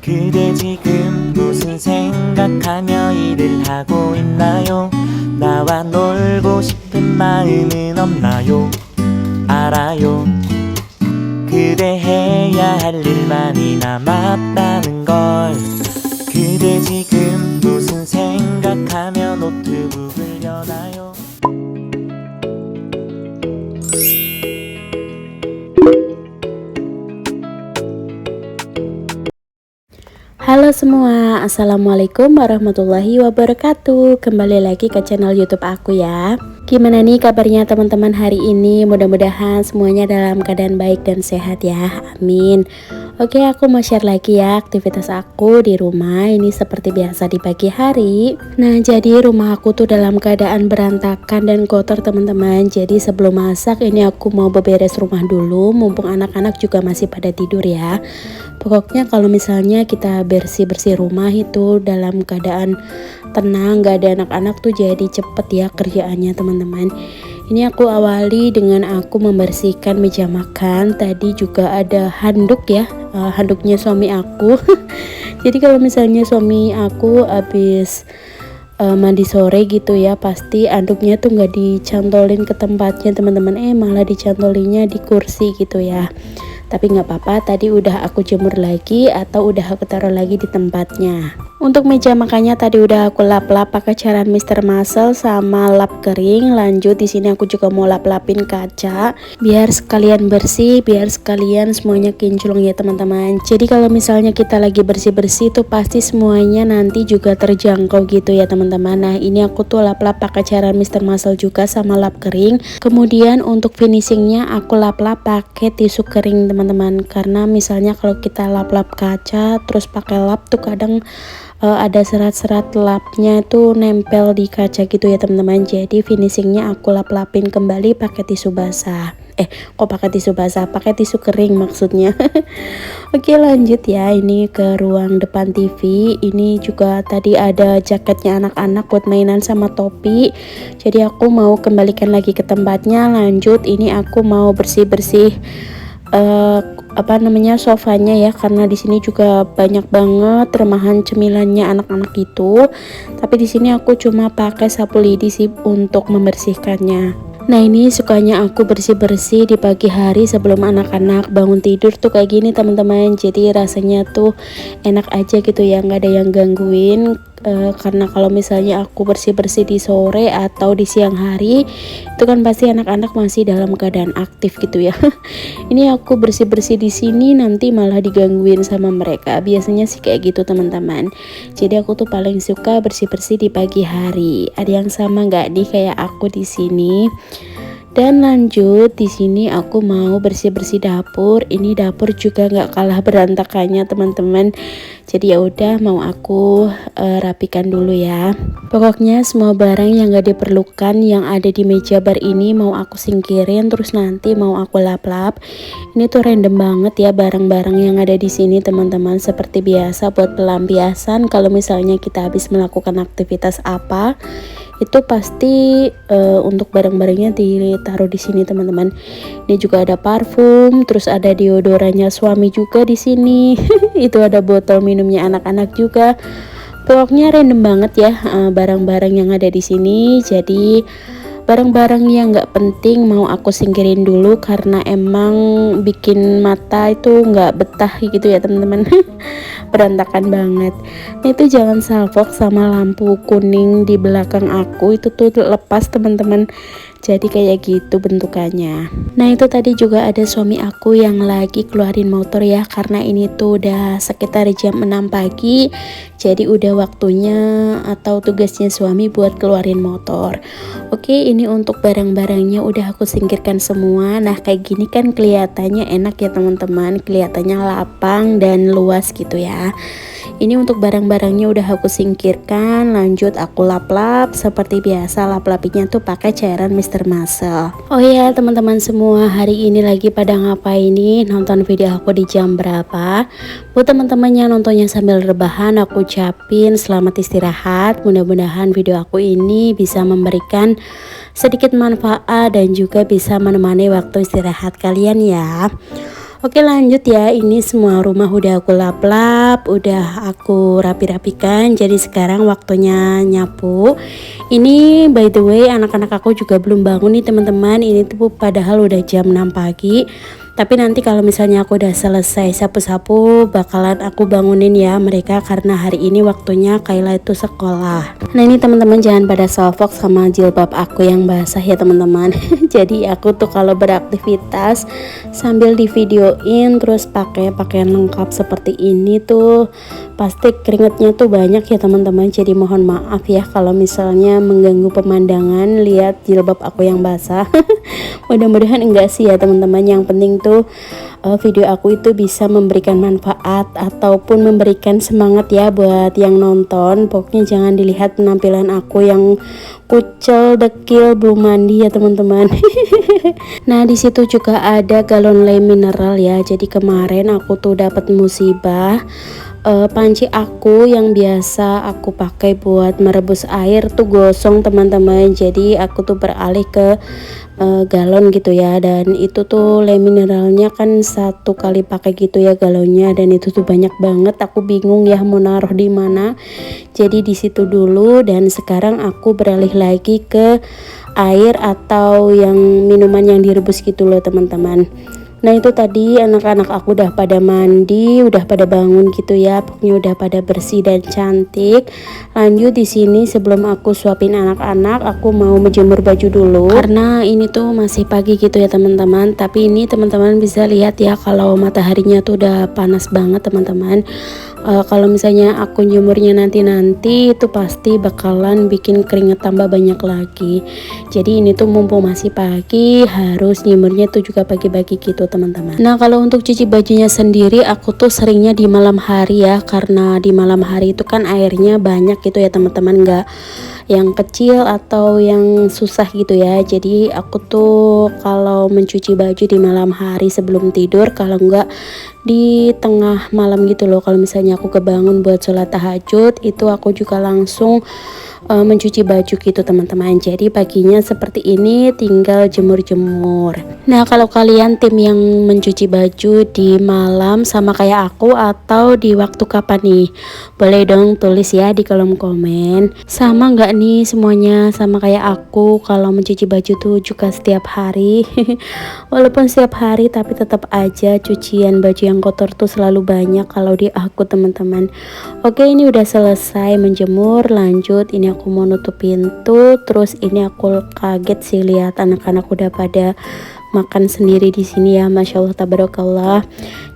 그대 지금 무슨 생각하며 일을 하고 있나요? 나와 놀고 싶은 마음은 없나요? 알아요. 그대 해야 할 일 많이 남았다는 걸. 그대 지금 무슨 생각하며 노트북을 여나요? Halo semua, assalamualaikum warahmatullahi wabarakatuh. Kembali lagi ke channel YouTube aku ya. Gimana nih kabarnya teman-teman hari ini? Mudah-mudahan semuanya dalam keadaan baik dan sehat ya, amin. Oke, aku mau share lagi ya aktivitas aku di rumah. Ini seperti biasa di pagi hari. Nah, jadi rumah aku tuh dalam keadaan berantakan dan kotor teman-teman. Jadi sebelum masak ini aku mau beberes rumah dulu, mumpung anak-anak juga masih pada tidur ya. Pokoknya kalau misalnya kita bersih-bersih rumah itu dalam keadaan tenang, gak ada anak-anak tuh jadi cepet ya kerjaannya teman-teman. Ini aku awali dengan aku membersihkan meja makan. Tadi juga ada handuk ya, handuknya suami aku. Jadi kalau misalnya suami aku habis mandi sore gitu ya, pasti anduknya tuh nggak dicantolin ke tempatnya teman-teman, malah dicantolinya di kursi gitu ya. Tapi nggak apa-apa, tadi udah aku jemur lagi atau udah aku taruh lagi di tempatnya. Untuk meja makannya tadi udah aku lap-lap pakai cairan Mr. Muscle sama lap kering. Lanjut di sini aku juga mau lap-lapin kaca biar sekalian bersih, biar sekalian semuanya kinclong ya teman-teman. Jadi kalau misalnya kita lagi bersih-bersih tuh pasti semuanya nanti juga terjangkau gitu ya teman-teman. Nah, ini aku tuh lap-lap pakai cairan Mr. Muscle juga sama lap kering. Kemudian untuk finishingnya aku lap-lap pakai tisu kering teman-teman, karena misalnya kalau kita lap-lap kaca terus pakai lap tuh kadang ada serat-serat lapnya itu nempel di kaca gitu ya teman-teman. Jadi finishingnya aku lap-lapin kembali pakai tisu basah. Kok pakai tisu basah? Pakai tisu kering maksudnya. Oke, lanjut ya, ini ke ruang depan TV. Ini juga tadi ada jaketnya anak-anak buat mainan sama topi. Jadi aku mau kembalikan lagi ke tempatnya. Lanjut, ini aku mau bersih-bersih sofanya ya, karena di sini juga banyak banget remahan cemilannya anak-anak itu. Tapi di sini aku cuma pakai sapu lidi sih untuk membersihkannya. Nah, ini sukanya aku bersih-bersih di pagi hari sebelum anak-anak bangun tidur tuh kayak gini teman-teman. Jadi rasanya tuh enak aja gitu ya, nggak ada yang gangguin. Karena kalau misalnya aku bersih-bersih di sore atau di siang hari itu kan pasti anak-anak masih dalam keadaan aktif gitu ya. Ini aku bersih-bersih di sini nanti malah digangguin sama mereka. Biasanya sih kayak gitu teman-teman. Jadi aku tuh paling suka bersih-bersih di pagi hari. Ada yang sama nggak nih kayak aku di sini? Dan lanjut di sini aku mau bersih-bersih dapur. Ini dapur juga nggak kalah berantakannya teman-teman. Jadi ya udah mau aku rapikan dulu ya. Pokoknya semua barang yang gak diperlukan yang ada di meja bar ini mau aku singkirin, terus nanti mau aku lap-lap. Ini tuh random banget ya barang-barang yang ada di sini teman-teman. Seperti biasa buat pelampiasan kalau misalnya kita habis melakukan aktivitas apa, itu pasti untuk barang-barangnya ditaruh di sini teman-teman. Ini juga ada parfum, terus ada deodorannya suami juga di sini. Itu ada botol minumnya anak-anak juga. Pokoknya random banget ya barang-barang yang ada di sini. Jadi barang-barang yang nggak penting mau aku singkirin dulu karena emang bikin mata itu nggak betah gitu ya teman-teman. Berantakan banget. Nah, itu jangan salfok sama lampu kuning di belakang aku itu tuh lepas teman-teman. Jadi kayak gitu bentukannya. Nah, itu tadi juga ada suami aku yang lagi keluarin motor ya, karena ini tuh udah sekitar jam 6 pagi. Jadi udah waktunya atau tugasnya suami buat keluarin motor. Oke, ini untuk barang-barangnya udah aku singkirkan semua. Nah, kayak gini kan kelihatannya enak ya teman-teman, kelihatannya lapang dan luas gitu ya. Ini untuk barang-barangnya udah aku singkirkan. Lanjut aku lap-lap seperti biasa, lap-lapinya tuh pakai cairan Mr. Muscle. Oh ya teman-teman semua, hari ini lagi pada ngapain nih? Nonton video aku di jam berapa? Buat teman-teman yang nontonnya sambil rebahan, aku ucapin selamat istirahat. Mudah-mudahan video aku ini bisa memberikan sedikit manfaat dan juga bisa menemani waktu istirahat kalian ya. Oke lanjut ya, ini semua rumah udah aku lap-lap, udah aku rapi-rapikan. Jadi sekarang waktunya nyapu. Ini by the way anak-anak aku juga belum bangun nih teman-teman. Ini tuh padahal udah jam 6 pagi. Tapi nanti kalau misalnya aku udah selesai sapu-sapu bakalan aku bangunin ya mereka, karena hari ini waktunya Kayla itu sekolah. Nah ini teman-teman jangan pada salfok sama jilbab aku yang basah ya teman-teman. Jadi aku tuh kalau beraktivitas sambil divideoin terus pakai pakaian lengkap seperti ini tuh pasti keringetnya tuh banyak ya teman-teman. Jadi mohon maaf ya kalau misalnya mengganggu pemandangan lihat jilbab aku yang basah. Mudah-mudahan enggak sih ya teman-teman. Yang penting tuh video aku itu bisa memberikan manfaat ataupun memberikan semangat ya buat yang nonton. Pokoknya jangan dilihat penampilan aku yang kucel, dekil, belum mandi ya teman-teman. Nah di situ juga ada galon lem mineral ya. Jadi kemarin aku tuh dapat musibah. Panci aku yang biasa aku pakai buat merebus air tuh gosong teman-teman. Jadi aku tuh beralih ke galon gitu ya, dan itu tuh lem mineralnya kan satu kali pakai gitu ya galonnya, dan itu tuh banyak banget. Aku bingung ya mau naruh di mana. Jadi di situ dulu, dan sekarang aku beralih lagi ke air atau yang minuman yang direbus gitu loh teman-teman. Nah itu tadi anak-anak aku udah pada mandi, udah pada bangun gitu ya. Pokoknya udah pada bersih dan cantik. Lanjut di sini sebelum aku suapin anak-anak, aku mau menjemur baju dulu. Karena ini tuh masih pagi gitu ya teman-teman. Tapi ini teman-teman bisa lihat ya kalau mataharinya tuh udah panas banget teman-teman. Kalau misalnya aku jemurnya nanti itu pasti bakalan bikin keringet tambah banyak lagi. Jadi ini tuh mumpung masih pagi harus jemurnya tuh juga pagi-pagi gitu teman-teman. Nah kalau untuk cuci bajunya sendiri aku tuh seringnya di malam hari ya, karena di malam hari itu kan airnya banyak gitu ya teman-teman, nggak yang kecil atau yang susah gitu ya. Jadi aku tuh kalau mencuci baju di malam hari sebelum tidur, kalau enggak di tengah malam gitu loh. Kalau misalnya aku kebangun buat sholat tahajud, itu aku juga langsung mencuci baju gitu teman-teman. Jadi paginya seperti ini tinggal jemur-jemur. Nah kalau kalian tim yang mencuci baju di malam sama kayak aku atau di waktu kapan nih, boleh dong tulis ya di kolom komen. Sama nggak nih semuanya sama kayak aku kalau mencuci baju tuh juga setiap hari. Walaupun setiap hari tapi tetap aja cucian baju yang kotor tuh selalu banyak kalau di aku teman-teman. Oke ini udah selesai menjemur. Lanjut ini aku mau nutup pintu. Terus ini aku kaget sih lihat anak-anak udah pada makan sendiri di sini ya, masya Allah tabarakallah.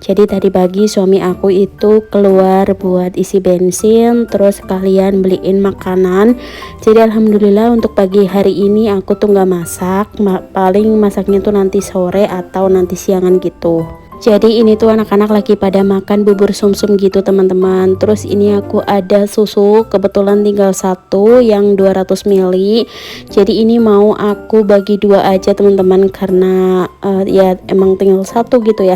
Jadi tadi pagi suami aku itu keluar buat isi bensin, terus kalian beliin makanan. Jadi alhamdulillah untuk pagi hari ini aku tuh nggak masak, paling masaknya tuh nanti sore atau nanti siangan gitu. Jadi ini tuh anak-anak lagi pada makan bubur sumsum gitu teman-teman. Terus ini aku ada susu, kebetulan tinggal satu yang 200 ml. Jadi ini mau aku bagi dua aja teman-teman, karena ya emang tinggal satu gitu ya.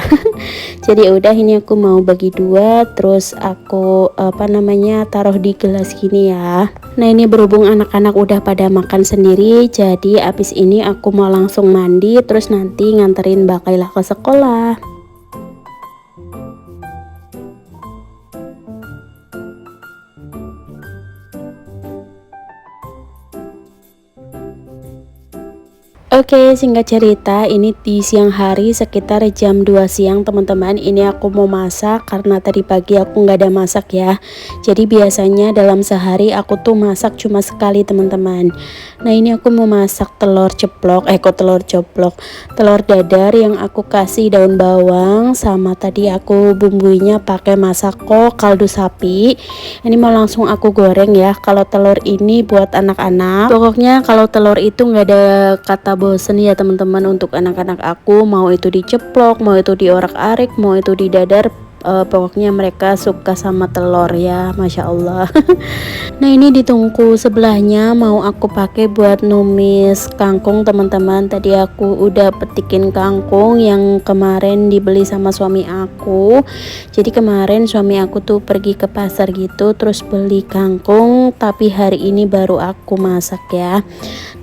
Jadi udah ini aku mau bagi dua, terus aku taruh di gelas gini ya. Nah ini berhubung anak-anak udah pada makan sendiri, jadi abis ini aku mau langsung mandi, terus nanti nganterin Mbak Kayla ke sekolah. Oke, singkat cerita, ini di siang hari sekitar jam 2 siang teman-teman. Ini aku mau masak karena tadi pagi aku nggak ada masak ya. Jadi biasanya dalam sehari aku tuh masak cuma sekali teman-teman. Nah ini aku mau masak telur ceplok, telur dadar yang aku kasih daun bawang, sama tadi aku bumbuinya pakai masako kaldu sapi. Ini mau langsung aku goreng ya. Kalau telur ini buat anak-anak, pokoknya kalau telur itu nggak ada kata bosen ya teman-teman untuk anak-anak aku, mau itu diceplok, mau itu diorak-arik, mau itu didadar, pokoknya mereka suka sama telur ya, masya Allah. Nah ini di tungku sebelahnya mau aku pakai buat numis kangkung teman-teman. Tadi aku udah petikin kangkung yang kemarin dibeli sama suami aku. Jadi kemarin suami aku tuh pergi ke pasar gitu, terus beli kangkung tapi hari ini baru aku masak ya.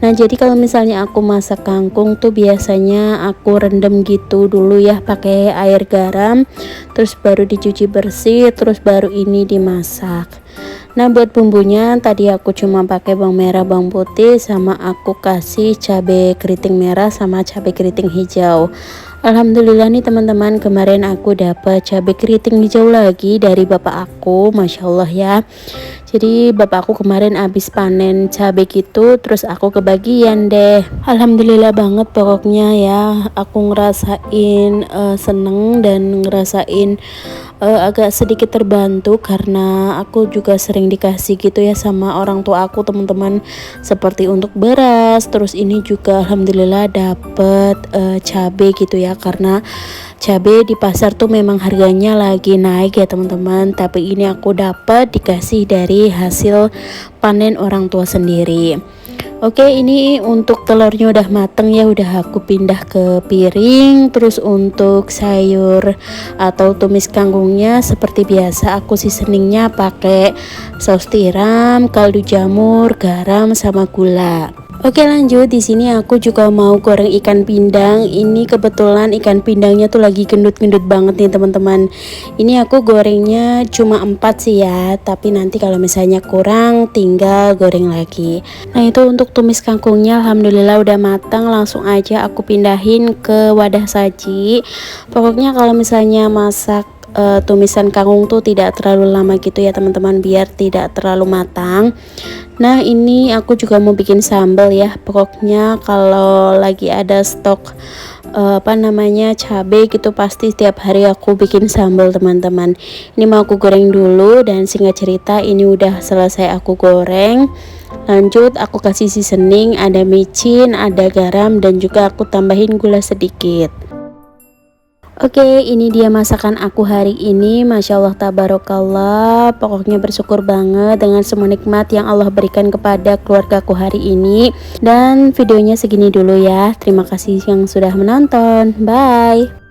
Nah, jadi kalau misalnya aku masak kangkung tuh biasanya aku rendam gitu dulu ya pakai air garam, terus baru dicuci bersih, terus baru ini dimasak. Nah, buat bumbunya tadi aku cuma pakai bawang merah, bawang putih, sama aku kasih cabai keriting merah sama cabai keriting hijau. Alhamdulillah nih teman-teman, kemarin aku dapat cabai keriting hijau lagi dari bapak aku, Masya Allah ya. Jadi bapak aku kemarin habis panen cabai gitu, terus aku kebagian deh. Alhamdulillah banget pokoknya ya, aku ngerasain seneng dan ngerasain agak sedikit terbantu karena aku juga sering dikasih gitu ya sama orang tua aku teman-teman, seperti untuk beras, terus ini juga alhamdulillah dapet cabai gitu ya, karena cabai di pasar tuh memang harganya lagi naik ya teman-teman, tapi ini aku dapat dikasih dari hasil panen orang tua sendiri. Oke, ini untuk telurnya udah mateng ya, udah aku pindah ke piring. Terus untuk sayur atau tumis kangkungnya seperti biasa aku seasoningnya pakai saus tiram, kaldu jamur, garam sama gula. Oke, lanjut. Di sini aku juga mau goreng ikan pindang. Ini kebetulan ikan pindangnya tuh lagi gendut-gendut banget nih teman-teman. Ini aku gorengnya cuma 4 sih ya, tapi nanti kalau misalnya kurang tinggal goreng lagi. Nah, itu untuk tumis kangkungnya alhamdulillah udah matang, langsung aja aku pindahin ke wadah saji. Pokoknya kalau misalnya masak tumisan kangkung tuh tidak terlalu lama gitu ya teman-teman, biar tidak terlalu matang. Nah, ini aku juga mau bikin sambal ya. Pokoknya kalau lagi ada stok cabai gitu pasti setiap hari aku bikin sambal teman-teman. Ini mau aku goreng dulu, dan singkat cerita ini udah selesai aku goreng. Lanjut aku kasih seasoning, ada micin, ada garam, dan juga aku tambahin gula sedikit. Oke, ini dia masakan aku hari ini. Masya Allah tabarakallah, pokoknya bersyukur banget dengan semua nikmat yang Allah berikan kepada keluargaku hari ini. Dan videonya segini dulu ya. Terima kasih yang sudah menonton. Bye.